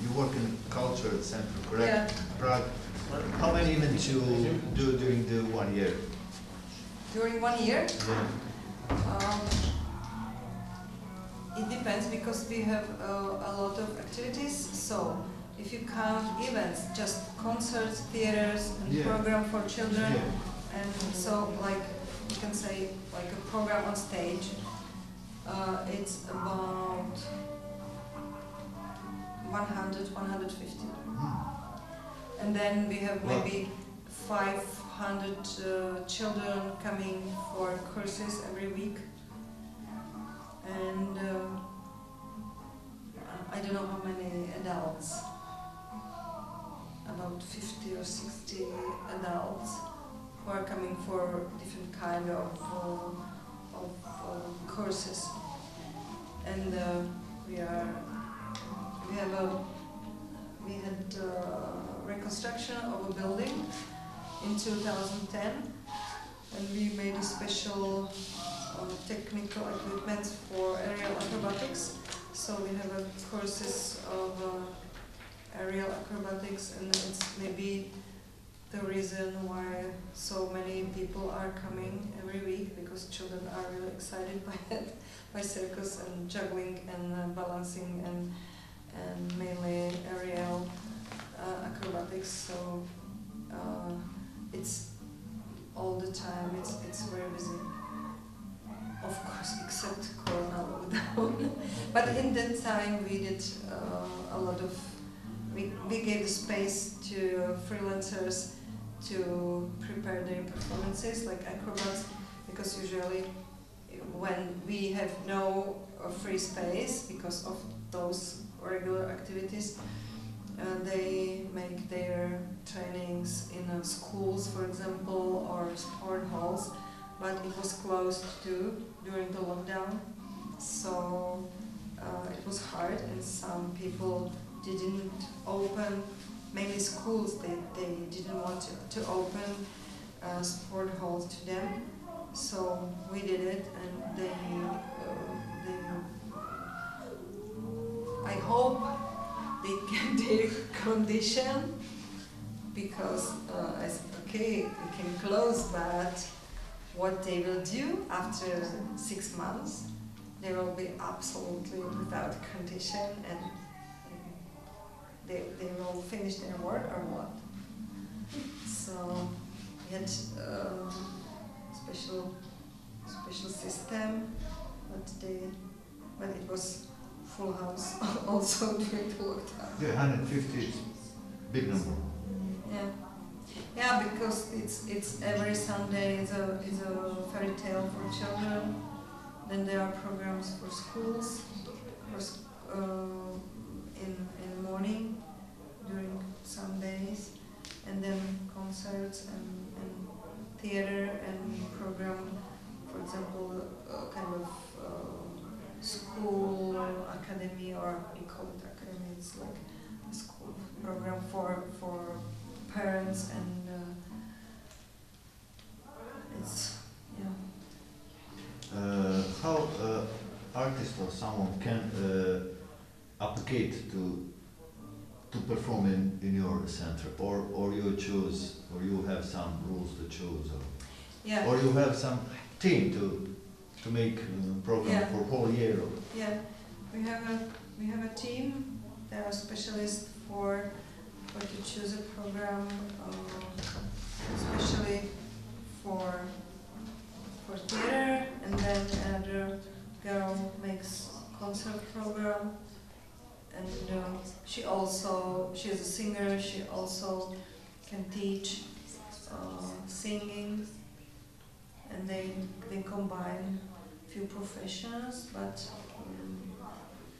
you work in culture center, correct? Yeah. Prague. How many events you do during the 1 year? During 1 year? Yeah. It depends, because we have a lot of activities. So if you count events, just concerts, theaters, and Yeah. program for children, Yeah. and so like you can say like a program on stage, it's about 100, 150. And then we have maybe 500 children coming for courses every week. and I don't know how many adults, about 50 or 60 adults who are coming for different kind of courses, and we had reconstruction of a building in 2010, and we made a special technical equipment for aerial acrobatics. So we have courses of aerial acrobatics, and it's maybe the reason why so many people are coming every week, because children are really excited by it, by circus and juggling and balancing and mainly aerial acrobatics. So it's all the time. It's very busy. Of course, except Corona lockdown. But in that time, we did a lot of. We gave space to freelancers to prepare their performances, like acrobats, because usually when we have no free space because of those regular activities, they make their trainings in schools, for example, or sport halls, but it was closed too during the lockdown, so it was hard, and some people didn't open, mainly schools, they didn't want to open sport halls to them, so we did it, and they I hope they get their condition, because I said, okay, we can close, but what they will do after 6 months, they will be absolutely without condition, and they will finish their work or what. So we had special system, but it was full house also during the lockdown. Yeah, 150 is big number. Yeah, because it's every Sunday is a fairy tale for children. Then there are programs for schools, in the morning during some days, and then concerts and theater and program, for example, kind of school academy, or we call it academy. It's like a school program for parents, and it's How artist or someone can applicate to perform in your center, or you choose, or you have some rules to choose, or you have some team to make program for whole year? Yeah, we have a team. There are specialists for to choose a program, especially for theater, and then another girl makes concert program, and she's a singer. She also can teach singing, and they combine few professions, but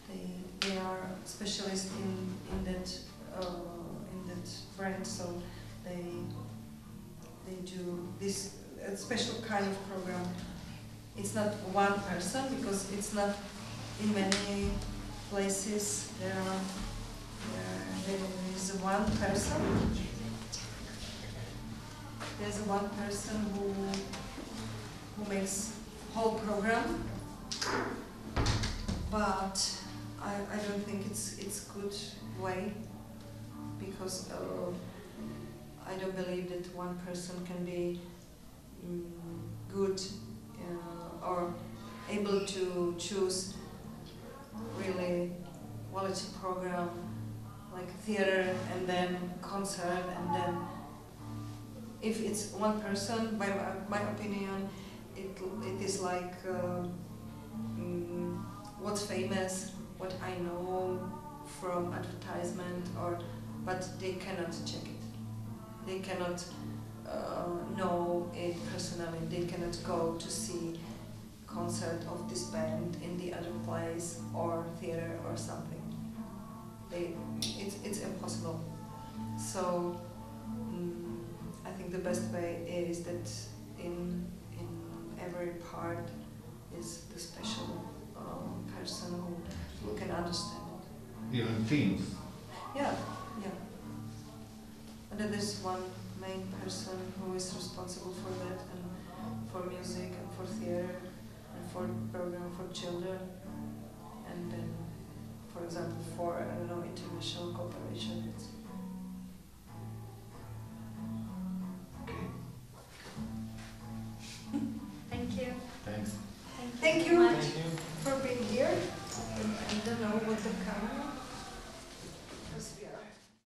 they are specialists in that brand, so they do this special kind of program. It's not one person, because it's not in many places there is one person. There's one person who makes whole program, but I don't think it's good way, because I don't believe that one person can be good or able to choose really quality program like theater and then concert, and then if it's one person, by my opinion, it is like what's famous, what I know from advertisement, but they cannot check it. They cannot know it personally. They cannot go to see concert of this band in the other place or theater or something. It's impossible. So I think the best way is that in every part is the special person who can understand it. Even themes. Yeah. And then there's one main person who is responsible for that, and for music and for theater and for program for children, and then, for example, for international cooperation. Thank you. Thanks. Thank you much. for being here. And I don't know what the camera.